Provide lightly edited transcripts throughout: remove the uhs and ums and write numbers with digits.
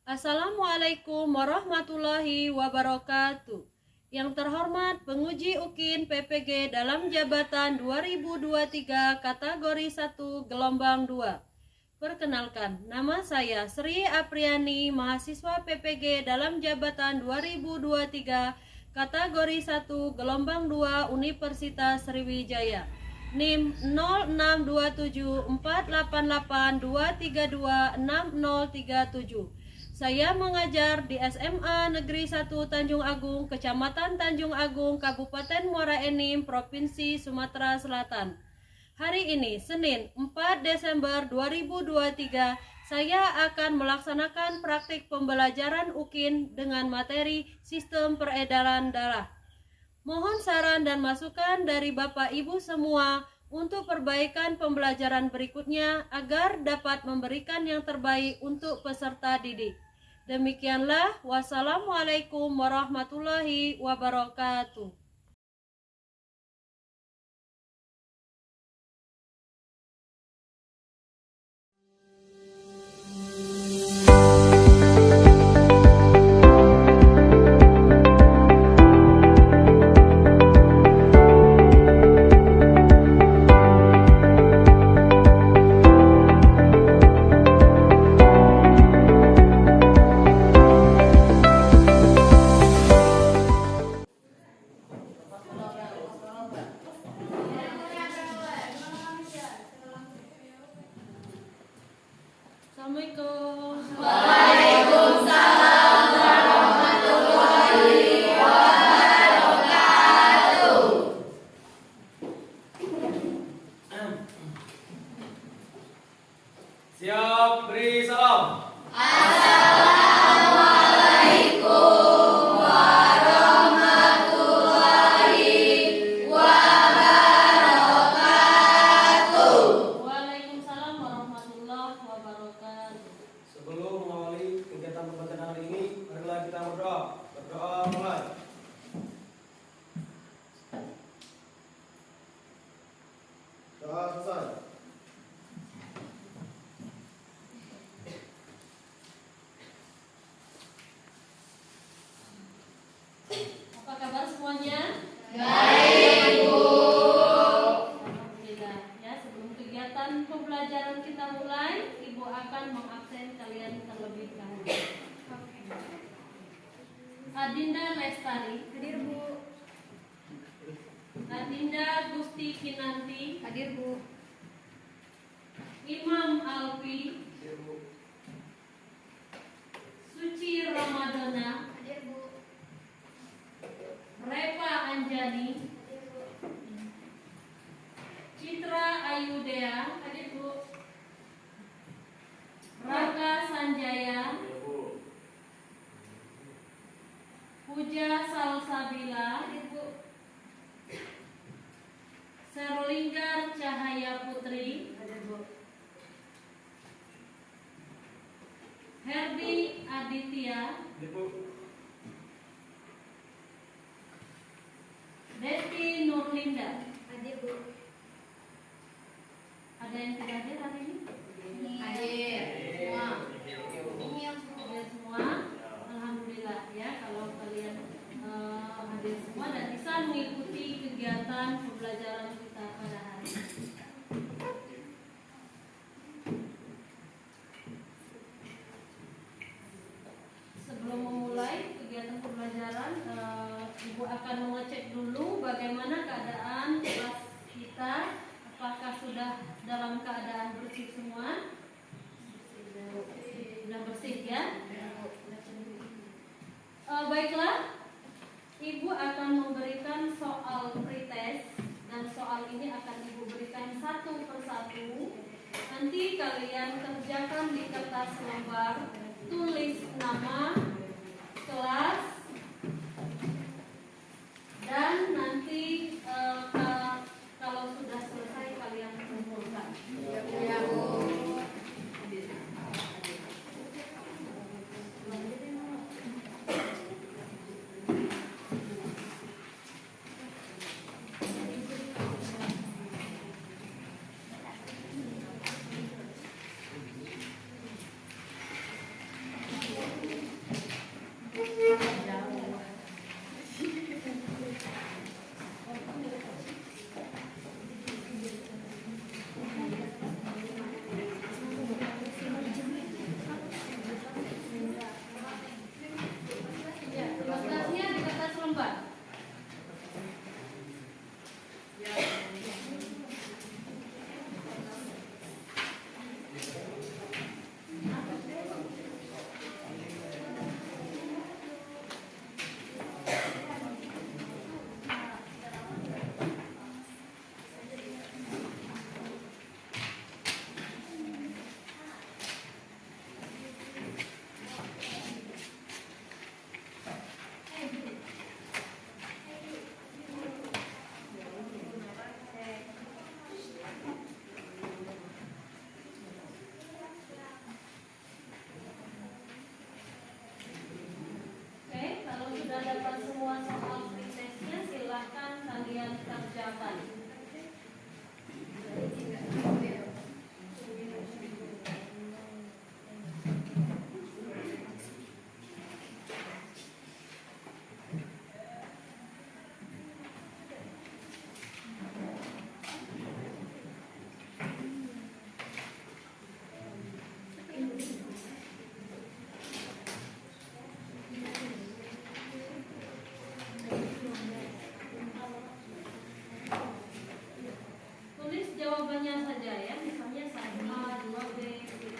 Assalamualaikum warahmatullahi wabarakatuh. Yang terhormat penguji UKIN PPG dalam jabatan 2023 kategori 1 gelombang 2. Perkenalkan, nama saya Sri Apriani, mahasiswa PPG dalam jabatan 2023 kategori 1 gelombang 2 Universitas Sriwijaya. NIM 06274882326037. Saya mengajar di SMA Negeri 1 Tanjung Agung, Kecamatan Tanjung Agung, Kabupaten Muara Enim, Provinsi Sumatera Selatan. Hari ini, Senin 4 Desember 2023, saya akan melaksanakan praktik pembelajaran UKIN dengan materi Sistem Peredaran Darah. Mohon saran dan masukan dari Bapak Ibu semua untuk perbaikan pembelajaran berikutnya agar dapat memberikan yang terbaik untuk peserta didik. Demikianlah, wassalamualaikum warahmatullahi wabarakatuh. Assalamualaikum. Waalaikumsalam warahmatullahi wabarakatuh. Siap, beri salam. Assalamualaikum warahmatullahi wabarakatuh. Waalaikumsalam warahmatullahi wabarakatuh. Sebelum mengawali kegiatan pembacaan hari ini, marilah kita berdoa. Berdoa mulai. Doa selesai. Apa kabar semuanya? Baik, Bu. Alhamdulillah. Ya, sebelum kegiatan pembelajaran kita mulai, Ibu akan mengabsen kalian terlebih dahulu. Adinda Lestari, Hadir, Bu. Adinda Gusti Kinanti, Hadir, Bu. Imam Alfi, Suci Ramadana, Hadir, Bu. Repa Anjani, Citra Ayudea, Hadir, Bu. Raka Sanjaya, Puja Salsabila, Hadir, Bu. Serlinggar Cahaya Putri, Hadir, Bu. Herdi Aditya, Desti Nurlinda. Hadir, Bu. Ada yang tidak hadir hari ini? Hadir. Semua. Ini yang Bu. Hadir semua. Alhamdulillah ya kalau kalian hadir semua dan bisa mengikuti kegiatan pembelajaran kita pada hari ini. Sebelum memulai kegiatan pembelajaran, Ibu akan mengecek dulu bagaimana keadaan kelas kita, apakah sudah dalam keadaan bersih semua? Sudah bersih ya? Baiklah, Ibu akan memberikan soal pretest dan soal ini akan Ibu berikan satu persatu. Nanti kalian kerjakan di kertas lembar, tulis nama, kelas, dan nanti kalau sudah selesai kalian kumpulkan. Ya, Bu. dapat semua soal pretestnya, silakan kalian kerjakan. Tulis jawabannya saja ya, misalnya 1A, 2B gitu.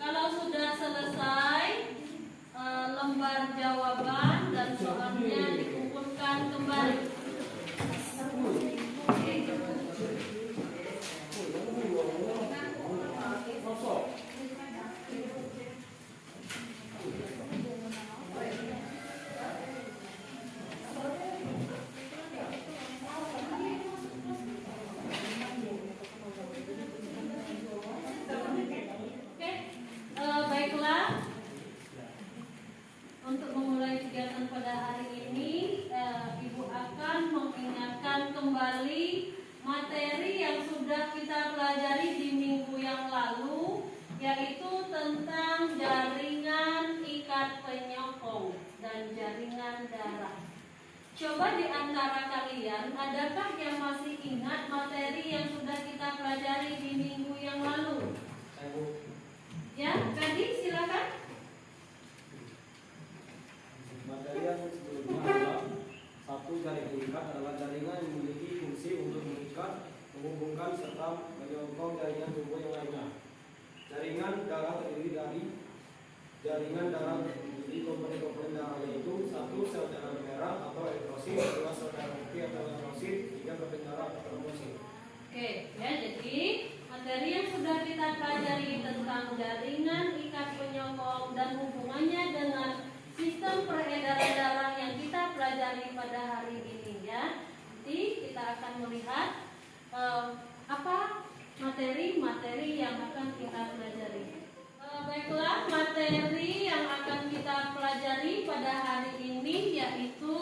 Kalau sudah selesai lembar jawaban dan soalnya dikumpulkan kembali. Baiklah, untuk memulai kegiatan pada hari ini, Ibu akan mengingatkan kembali materi yang sudah kita pelajari di minggu yang lalu, yaitu tentang jaringan ikat penyokong dan jaringan darah. Coba di antara kalian, adakah yang masih ingat materi yang sudah kita pelajari di minggu yang lalu? Ya, Kadi silakan. Materi yang sebelumnya adalah satu, jaringan ikat adalah jaringan yang memiliki fungsi untuk mengikat, menghubungkan serta menyokong jaringan tubuh yang lainnya. Jaringan darah terdiri dari komponen-komponen darah, yaitu 1. Sel darah merah atau eritrosit, 2. Sel darah putih atau leukemiosit, 3. Protein darah atau trombosит. Oke, ya, jadi materi yang sudah kita pelajari tentang jaringan ikat penyokong dan hubungannya dengan sistem peredaran darah yang kita pelajari pada hari ini ya. Nanti kita akan melihat apa materi-materi yang akan kita pelajari. Baiklah, materi yang akan kita pelajari pada hari ini yaitu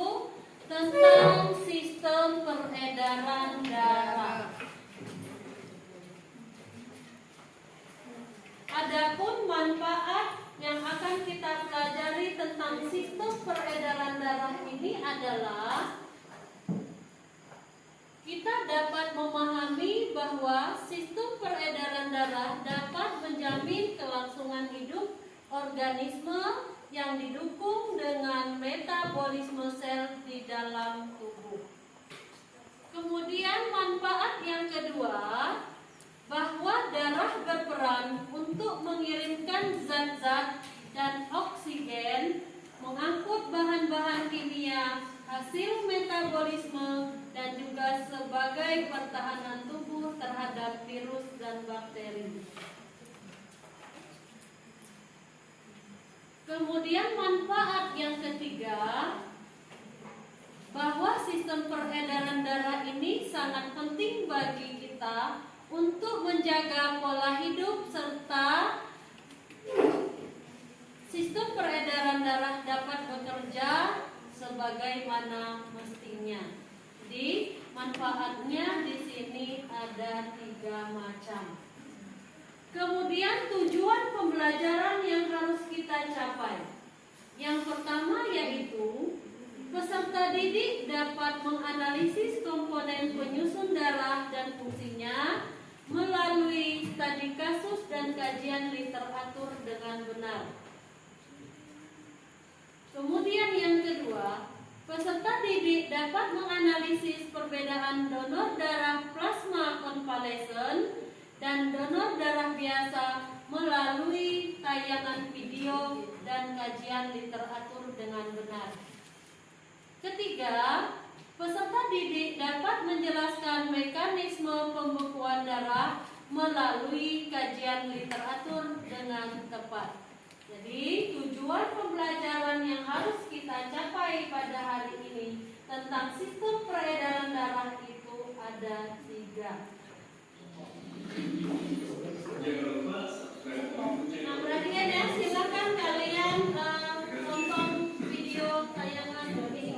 tentang sistem peredaran darah. Adapun manfaat yang akan kita pelajari tentang sistem peredaran darah ini adalah kita dapat memahami bahwa sistem peredaran darah dapat menjamin kelangsungan hidup organisme yang didukung dengan metabolisme sel di dalam tubuh. Kemudian manfaat yang kedua, bahwa darah berperan untuk mengirimkan zat-zat dan oksigen, mengangkut bahan-bahan kimia hasil metabolisme juga sebagai pertahanan tubuh terhadap virus dan bakteri. Kemudian manfaat yang ketiga, bahwa sistem peredaran darah ini sangat penting bagi kita untuk menjaga pola hidup serta sistem peredaran darah dapat bekerja sebagaimana mestinya. Jadi manfaatnya di sini ada 3 macam. Kemudian tujuan pembelajaran yang harus kita capai. Yang pertama yaitu peserta didik dapat menganalisis komponen penyusun darah dan fungsinya melalui studi kasus dan kajian literatur dengan benar. Kemudian yang kedua, peserta didik dapat menganalisis perbedaan donor darah plasma konvalesen dan donor darah biasa melalui tayangan video dan kajian literatur dengan benar. Ketiga, peserta didik dapat menjelaskan mekanisme pembekuan darah melalui kajian literatur dengan tepat. Jadi, tujuan pembelajaran yang harus kita capai pada hari ini tentang sistem peredaran darah itu ada 3. Nah, perhatikan ya, silakan kalian nonton video tayangan ini.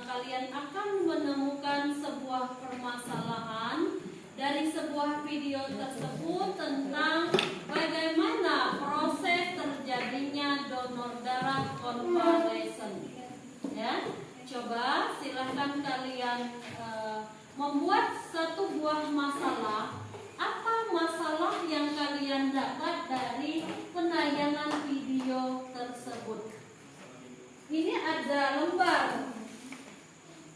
Kalian akan menemukan sebuah permasalahan dari sebuah video tersebut tentang bagaimana proses terjadinya donor darah konvalesen. Ya, coba silahkan kalian membuat satu buah masalah. Apa masalah yang kalian dapat dari penayangan video tersebut? Ini ada lembar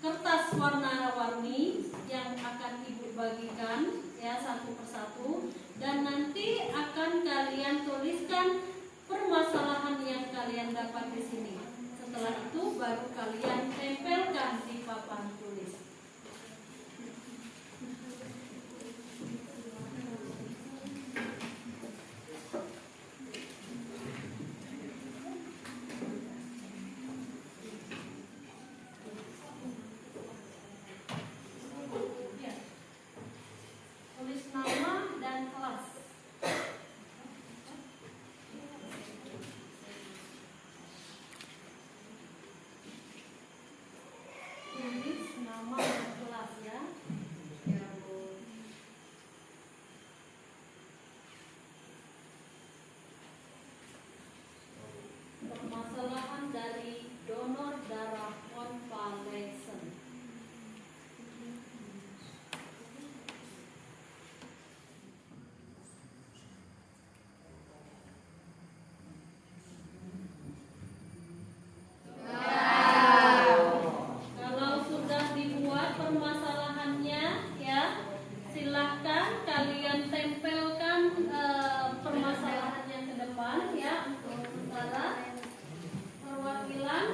kertas warna-warni yang akan ibu bagikan ya satu persatu, dan nanti akan kalian tuliskan permasalahan yang kalian dapat di sini. Setelah itu baru kalian tempelkan di papan tulis. Permasalahan dari donor darah konvalesen. Kalau sudah dibuat permasalahannya ya, silahkan kalian tempelkan permasalahannya ke depan ya, untuk sementara perwakilan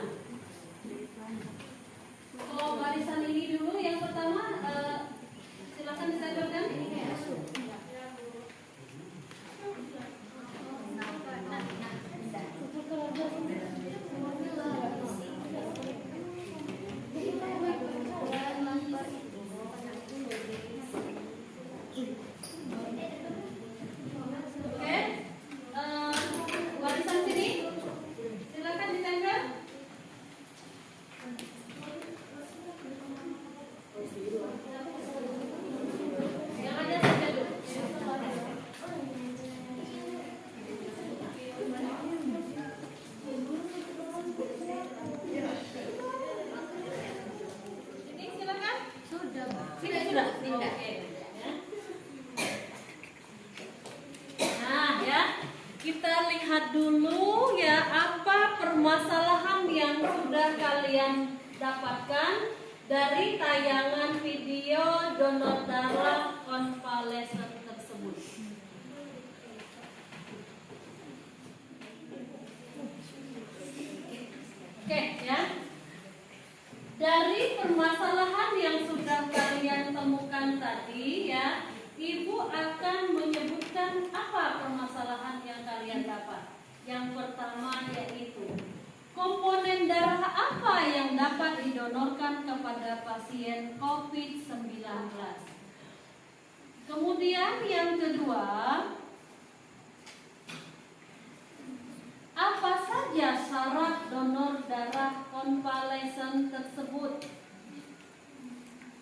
permasalahan yang sudah kalian dapatkan dari tayangan video donor darah konvalesen tersebut. Oke ya. Dari permasalahan yang sudah kalian temukan tadi ya, Ibu akan menyebutkan apa permasalahan yang kalian dapat. Yang pertama yaitu komponen darah apa yang dapat didonorkan kepada pasien COVID-19. Kemudian yang kedua, apa saja syarat donor darah konvalesen tersebut?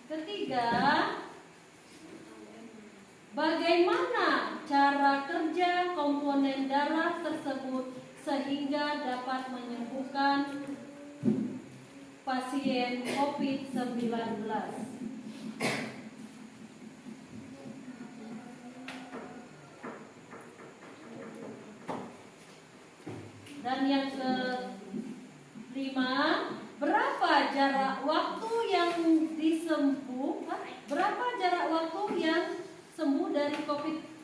Ketiga, bagaimana cara kerja komponen darah tersebut sehingga dapat menyembuhkan pasien COVID-19? Dan yang kelima, berapa jarak waktu yang berapa jarak waktu yang sembuh dari COVID?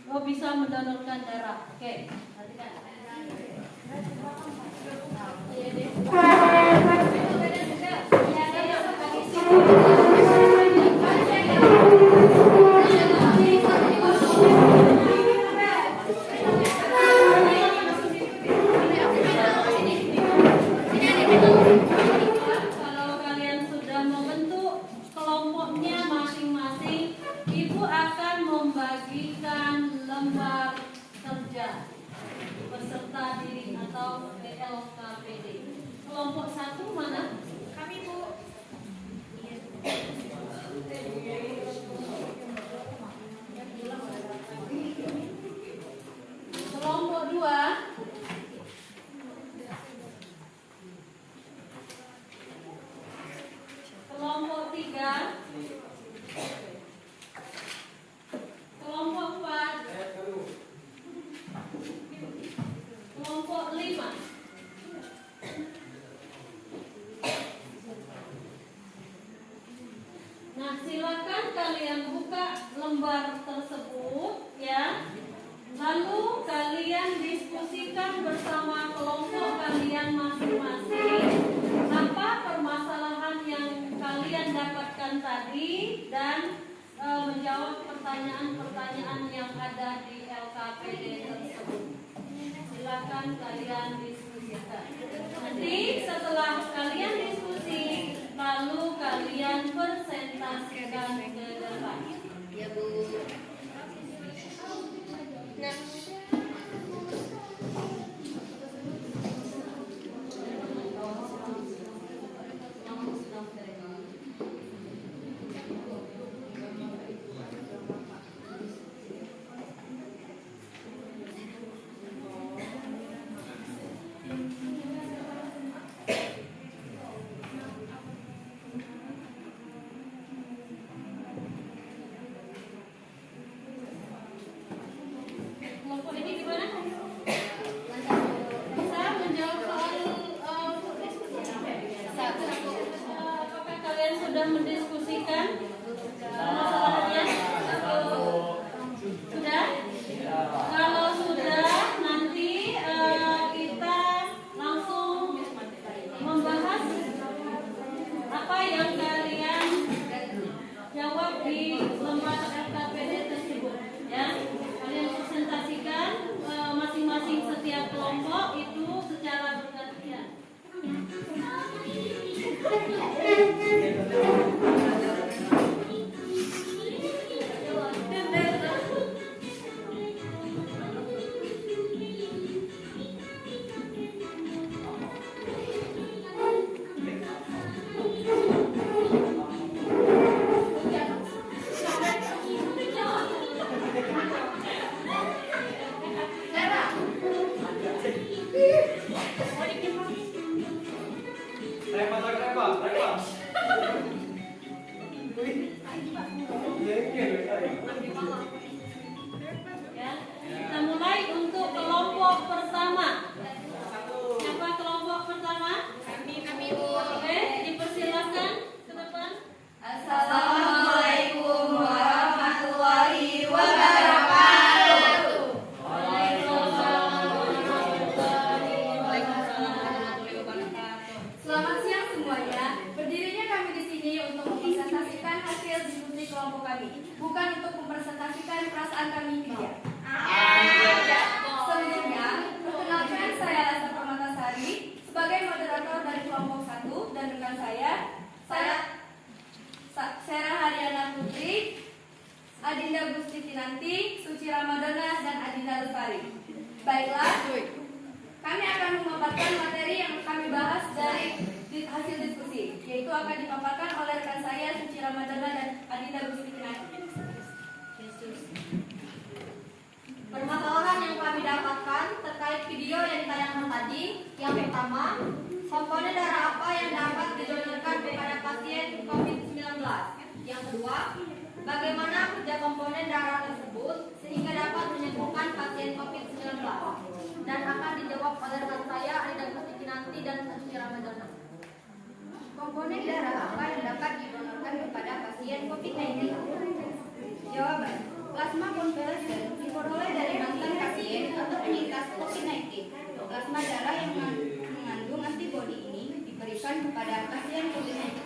Oh, bisa mendonorkan darah. Oke, perhatikan. Kalau kalian sudah membentuk kelompoknya masing-masing, Ibu akan membagikan lembar kerja peserta didik atau LKPD. Kelompok satu mana? Kami Bu. Kelompok dua. Kelompok tiga. Kelompok empat. Kelompok lima. Nah, silakan kalian buka lembar tersebut ya. Lalu kalian diskusikan bersama kelompok kalian masing-masing apa permasalahan yang kalian dapatkan tadi dan menjawab pertanyaan-pertanyaan yang ada di LKPD tersebut. Silakan kalian diskusikan. Nanti setelah kalian diskusi, lalu kalian presentasikan ke depan. Ya Bu. Nah. Kelompok ini gimana? Bisa menjawab soal apakah kalian sudah mendiskusikan masalahnya? Sudah? Kalau sudah, nanti kita langsung membahas apa yang kalian jawab di lembar LKPD tersebut. Ya, kalian presentasikan masing-masing setiap kelompok itu secara bergantian. Ya, kita mulai untuk kelompok pertama. kelompok kami, bukan untuk mempresentasikan perasaan kami ke dia. Sebelumnya, perkenalkan saya Lasa Permatasari sebagai moderator dari kelompok 1 dan rekan saya Sarah Haryana Putri, Adinda Gusti Tinanti, Suci Ramadana, dan Adinda Lestari. Baiklah, kami akan memaparkan materi yang kami bahas dari hasil diskusi, yaitu akan dipaparkan oleh rekan saya Suci Ramadana dan Adinda Gusti Tinanti. Permasalahan yang kami dapatkan terkait video yang ditayangkan tadi. Yang pertama, komponen darah apa yang dapat didonorkan kepada pasien COVID-19? Yang kedua, bagaimana kerja komponen darah tersebut sehingga dapat menyembuhkan pasien COVID-19? Dan akan dijawab oleh rekan saya Adinda Gusti Kinanti dan Suci Ramadana. Komponen darah apa yang dapat didonorkan kepada pasien COVID-19? Jawaban: plasma konvalesen diperoleh dari mantan pasien atau penyintas COVID-19. Plasma darah yang mengandung antibodi ini diberikan kepada pasien COVID-19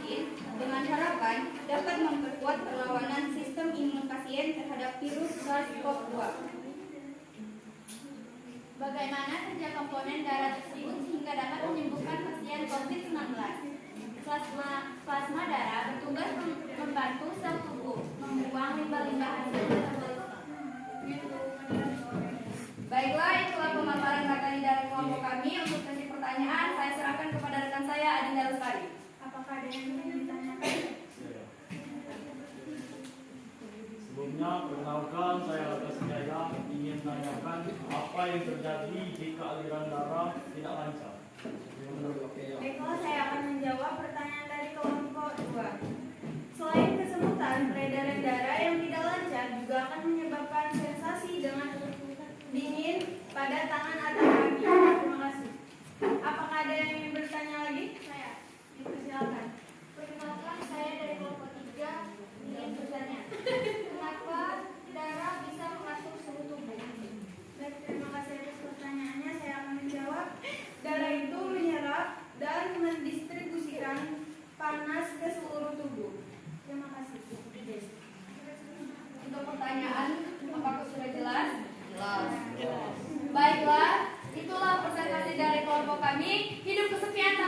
dengan harapan dapat memperkuat perlawanan sistem imun pasien terhadap virus SARS-CoV-2. Bagaimana kerja komponen darah tersebut sehingga dapat menyembuhkan pasien COVID-19? Plasma darah bertugas membantu sel tubuh membuang limbah-limbah hasil metabolisme. Baiklah, itulah pemaparan materi dari kelompok kami. Untuk sesi pertanyaan, saya serahkan kepada rekan saya Adinda Lestari. Apakah ada yang ingin ditanyakan? Sebelumnya, perkenalkan saya Lakas Jaya ingin menanyakan apa yang terjadi jika aliran darah tidak lancar. Baiklah, saya akan menjawab pertanyaan dari kelompok 2. Selain kesemutan, peredaran darah yang tidak lancar juga akan menyebabkan sensasi dengan dingin pada tangan atau kaki. Terima kasih. Apakah ada yang ingin bertanya lagi? Saya, dipersilakan. Perkenalkan, saya dari kelompok 3 ingin bertanya. Kenapa darah bisa mengatur suhu tubuh? Baik, terima kasih atas pertanyaannya. Saya akan menjawab. Darah itu menyerap dan mendistribusikan panas ke seluruh tubuh. Terima kasih. Untuk pertanyaan, apakah sudah jelas? Jelas. Baiklah, itulah presentasi dari kelompok kami. Hidup kesepian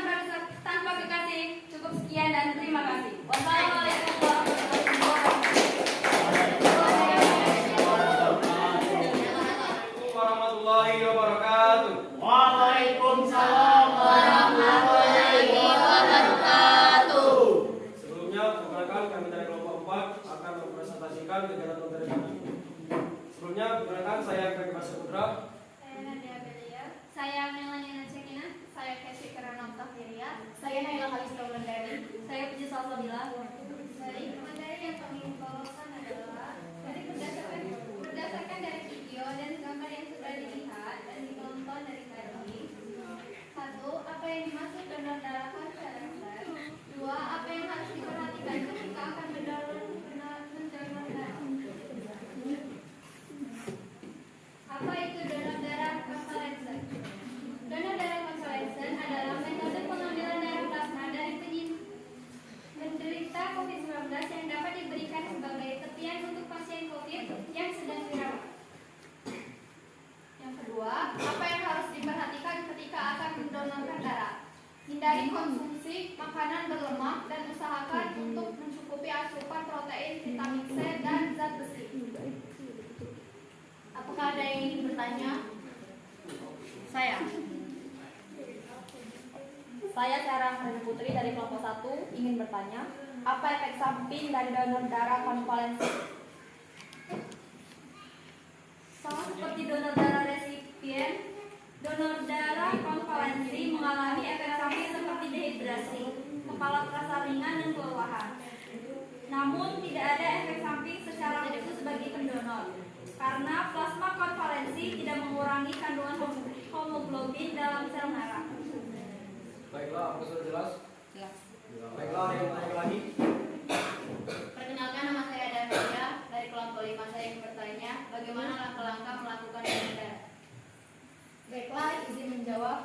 tanpa kekasih. Cukup sekian dan terima kasih. Wassalamualaikum Warahmatullahi wabarakatuh. Waalaikumsalam warahmatullahi wabarakatuh. Sebelumnya, perkenalkan kami dari kelompok 4 akan mempresentasikan kegiatan materi kami. Sebelumnya, perkenalkan saya Kaki Saputra. Saya Nadia Belia. Saya Melani Nacekina. Saya Kesi Karanam Tafiria. Saya Naila Kalista Wulandari. Saya Puji Salsabila. Baik, materi yang kami bawakan adalah berdasarkan dari video dan gambar yang sudah dilihat dan ditonton dari tadi. 1. Apa yang dimaksud donor darah konvalesen? 2. Apa yang harus diperhatikan ketika akan mendonor darah? Apa itu donor darah konvalesen? Donor darah konvalesen adalah metode pengambilan darah plasma dari penderita COVID-19 yang dapat diberikan sebagai tepian untuk pasien COVID yang sedang dirawat. Yang kedua, apa yang harus diperhatikan ketika akan mendonorkan darah? Hindari konsumsi makanan berlemak dan usahakan untuk mencukupi asupan protein, vitamin C, dan zat besi. Apakah ada yang ingin bertanya? Saya Sarah Haryana Putri dari kelompok 1 ingin bertanya, apa efek samping dari donor darah konvalensi? Sama seperti donor darah resipien, donor darah konvalensi mengalami efek samping seperti dehidrasi, kepala terasa ringan dan kelelahan. Namun tidak ada efek samping secara khusus bagi pendonor, karena plasma konvalensi tidak mengurangi kandungan hemoglobin dalam sel darah. Baiklah, apa sudah jelas? Jelas. Baiklah, ada yang bertanya lagi? Perkenalkan, nama saya Davia dari kelompok 5. Saya ingin bertanya, bagaimana langkah-langkah melakukan donor darah? Baiklah, izin menjawab.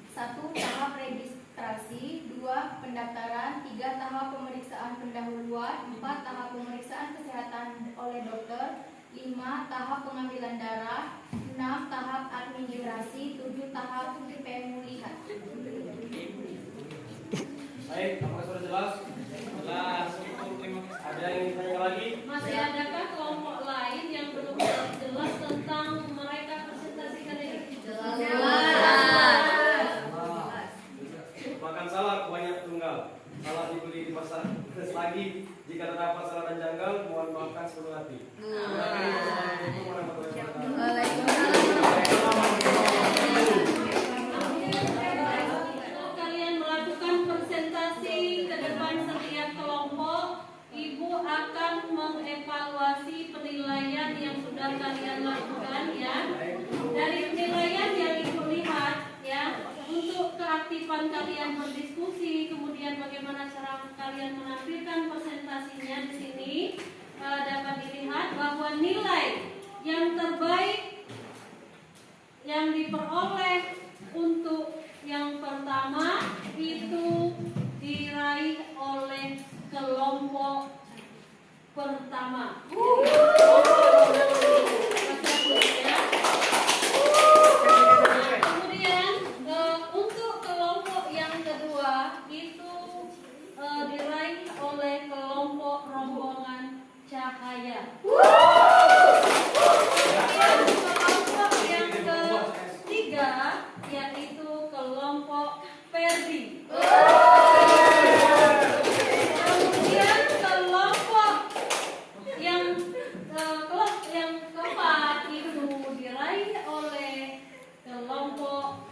1. Tahap registrasi. 2. Pendaftaran. 3. Tahap pemeriksaan pendahuluan. kedua, 4 tahap pemeriksaan kesehatan oleh dokter, 5 tahap pengambilan darah, 6 tahap administrasi, 7 tahap pemulihan. Baik, apakah sudah jelas? Jelas. Ada yang ingin tanya lagi? Masih adakah kelompok lain yang belum jelas tentang mereka presentasikan ini? Makan salah banyak tunggal. Salah dibeli di pasar lagi. Jika terdapat salah dan janggal, mohon maafkan sepenuh hati. Assalamualaikum warahmatullahi wabarakatuh. Kalian melakukan presentasi ke depan setiap kelompok. Ibu akan mengevaluasi penilaian yang sudah kalian lakukan ya. Dari penilaian yang Ibu lihat ya, untuk keaktifan kalian berdiskusi, kemudian bagaimana cara kalian menampilkan presentasinya di sini, dapat dilihat bahwa nilai yang terbaik yang diperoleh untuk yang pertama itu diraih oleh kelompok pertama. Kemudian untuk kelompok yang kedua itu diraih oleh kelompok rombongan cahaya. Kemudian kelompok yang ketiga yaitu kelompok Perdi. Kemudian kelompok yang keempat itu diraih oleh kelompok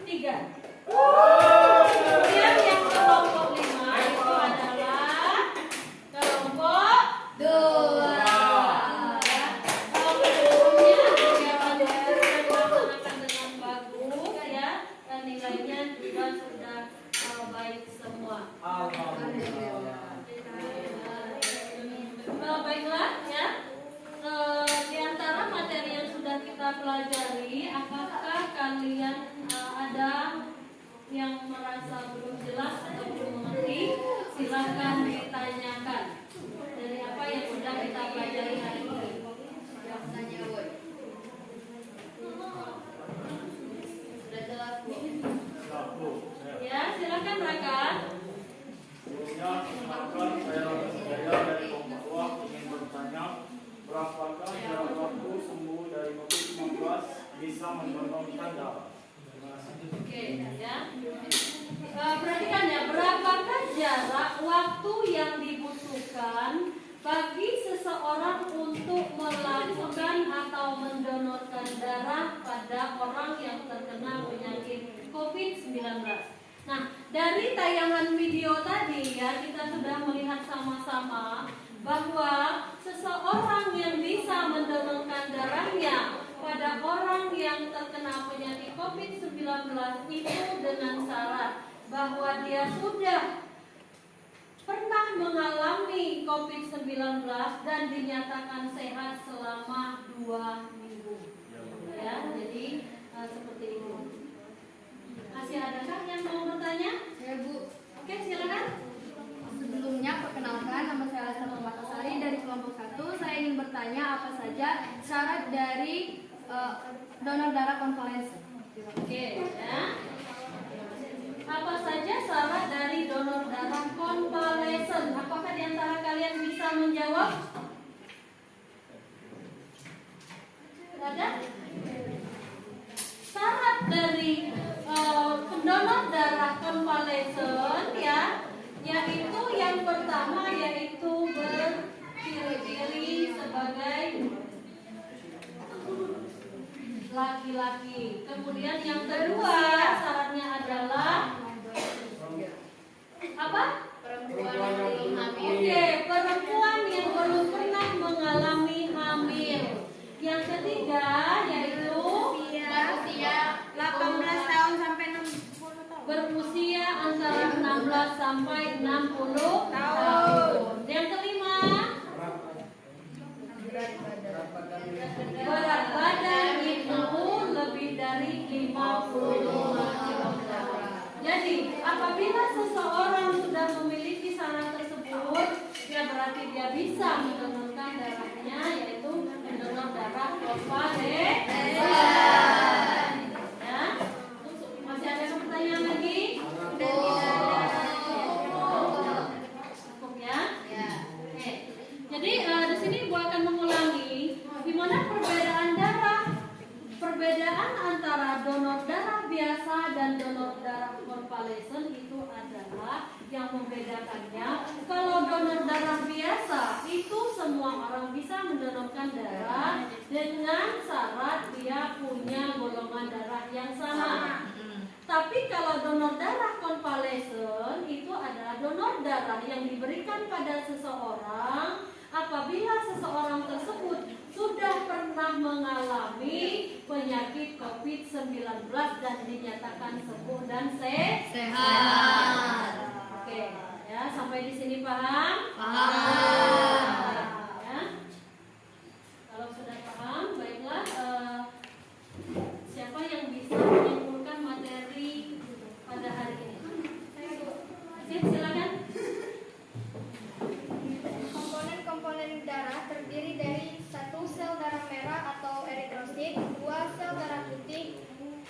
3. Kemudian yang kelompok 5 itu adalah kelompok 2. Kelompok sebelumnya dilaksanakan dengan bagus ya, dan nilainya juga sudah baik semua. Baiklah ya. Di antara materi yang sudah kita pelajari, apakah kalian ada yang merasa belum jelas atau belum mengerti? Silakan ditanyakan dari apa yang sudah kita pelajari hari ini. Tanya, Boy. Sudah jelas, Bu. Ya, silakan Raka. Sebelumnya, perkenalkan saya Raka Sejaya dari kelompok 2 ingin bertanya, berapakah jarak waktu sembuh dari COVID-19 bisa mendonorkan darah? Oke, ya. Perhatikan ya, berapakah jarak waktu yang dibutuhkan bagi seseorang untuk melakukan atau mendonorkan darah pada orang yang terkena penyakit COVID-19. Nah, dari tayangan video tadi ya, kita sudah melihat sama-sama bahwa seseorang yang bisa mendonorkan darahnya pada orang yang terkena penyakit COVID-19 itu dengan syarat bahwa dia sudah pernah mengalami COVID-19 dan dinyatakan sehat selama 2 minggu. Ya, jadi seperti itu. Masih adakah yang mau bertanya? Ya, Bu. Oke, silakan. Sebelumnya, perkenalkan, nama saya Lesta Permatasari dari kelompok 1. Saya ingin bertanya apa saja syarat dari donor darah konvalesen. Oke, ya. Apa saja syarat dari donor darah konvalesen? Apakah di antara kalian bisa menjawab? Ada? Syarat dari pendonor darah konvalesen ya, yaitu yang pertama yaitu berciri-ciri sebagai laki-laki. Kemudian yang kedua syaratnya adalah apa? Perempuan yang belum hamil. Oke, perempuan yang belum pernah mengalami hamil. Yang ketiga yaitu Berusia 18 tahun sampai 60 tahun. berusia antara 16 sampai 60 tahun. Yang kelima, berat badan itu lebih dari 55 kg. Jadi, apabila seseorang sudah memiliki syarat tersebut, ya berarti tapi dia bisa mendonorkan darahnya, yaitu mendonor darah konvalesen. Ya, masih ada pertanyaan lagi? Cukup ya? Oke. Jadi di sini Ibu akan mengulangi di mana perbedaan darah. Perbedaan antara donor darah biasa dan donor darah konvalesen itu adalah yang membedakannya. Kalau donor darah biasa itu semua orang bisa mendonorkan darah dengan syarat dia punya golongan darah yang sama. Tapi kalau donor darah konvalesen itu adalah donor darah yang diberikan pada seseorang apabila seseorang tersebut sudah pernah mengalami penyakit COVID-19 dan dinyatakan sembuh dan sehat. Oke, ya sampai di sini paham? Paham. Ya. Kalau sudah paham, baiklah. Siapa yang bisa menyimpulkan materi pada hari ini? Silakan. Komponen darah terdiri dari 1 sel darah merah atau eritrosit, 2 sel darah putih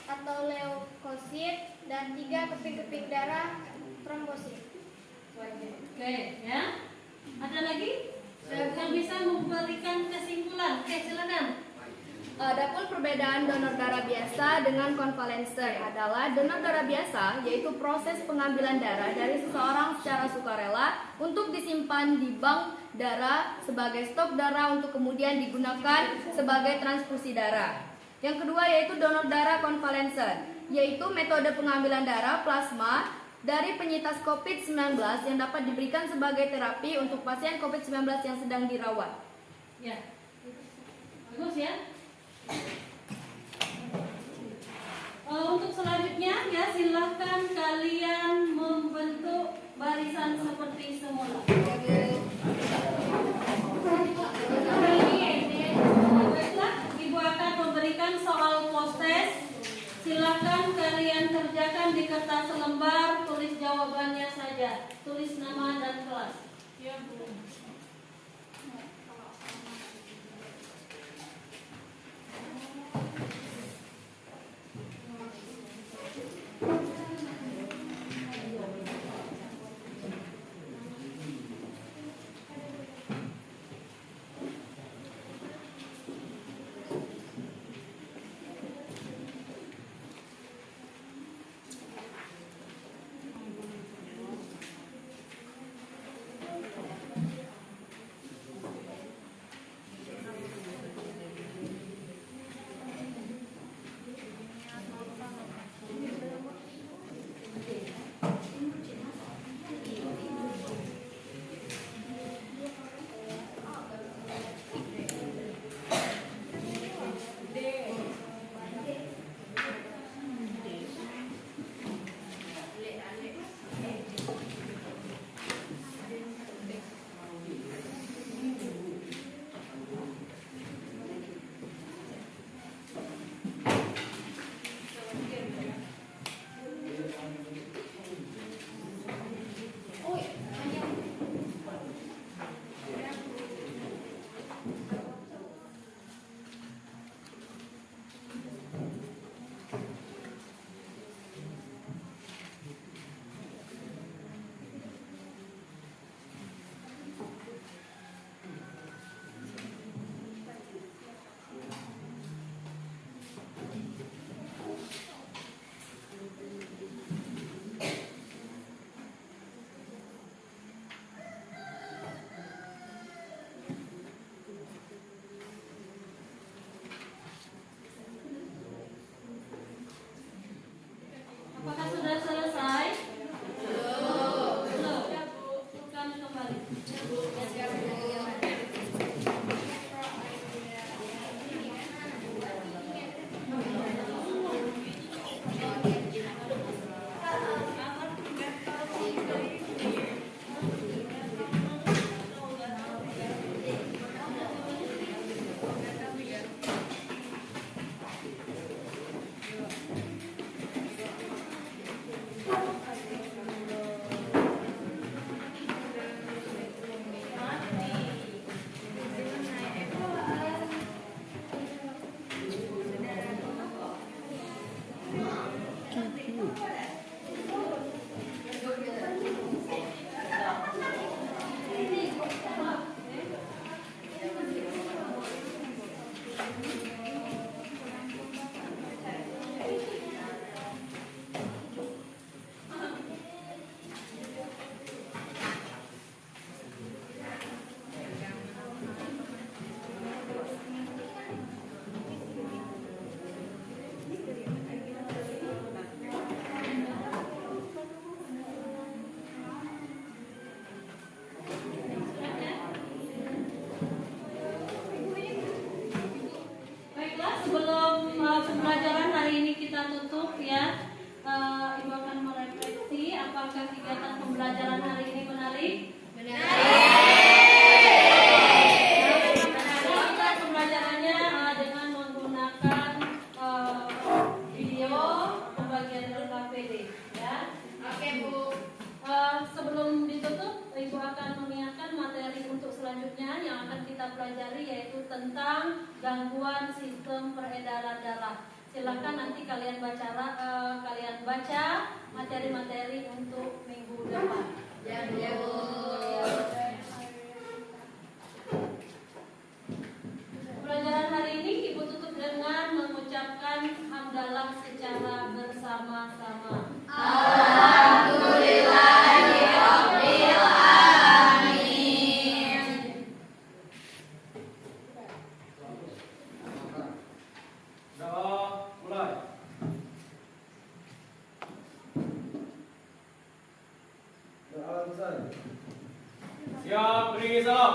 atau leukosit, dan 3 keping-keping darah trombosit. Oke, ya. Ada lagi yang bisa memberikan kesimpulan? Oke, silakan. Adapun perbedaan donor darah biasa dengan konvalesen adalah donor darah biasa yaitu proses pengambilan darah dari seseorang secara sukarela untuk disimpan di bank darah sebagai stok darah untuk kemudian digunakan sebagai transfusi darah. Yang kedua yaitu donor darah konvalesen, yaitu metode pengambilan darah plasma dari penyintas COVID-19 yang dapat diberikan sebagai terapi untuk pasien COVID-19 yang sedang dirawat. Ya. Bagus ya. Untuk selanjutnya ya silahkan kalian membentuk barisan seperti semula. Baiklah, Ibu akan memberikan soal post-test. Silahkan kalian kerjakan di kertas selembar, tulis jawabannya saja, tulis nama dan kelas. Ya, Bu. Baiklah, sebelum pembelajaran hari ini kita tutup ya, Ibu akan merefleksi apakah kegiatan pembelajaran hari ini menarik? Kita pembelajarannya dengan menggunakan video pembagian LKPD ya. Oke, Bu. Sebelum ditutup, Ibu akan mengingatkan materi untuk selanjutnya yang akan kita pelajari yaitu tentang gangguan sistem peredaran darah. Silakan nanti kalian baca materi-materi untuk minggu depan. Ya, Bu. Pelajaran hari ini Ibu tutup dengan mengucapkan hamdalah secara bersama-sama. Sudah mulai. Siap, beri salam.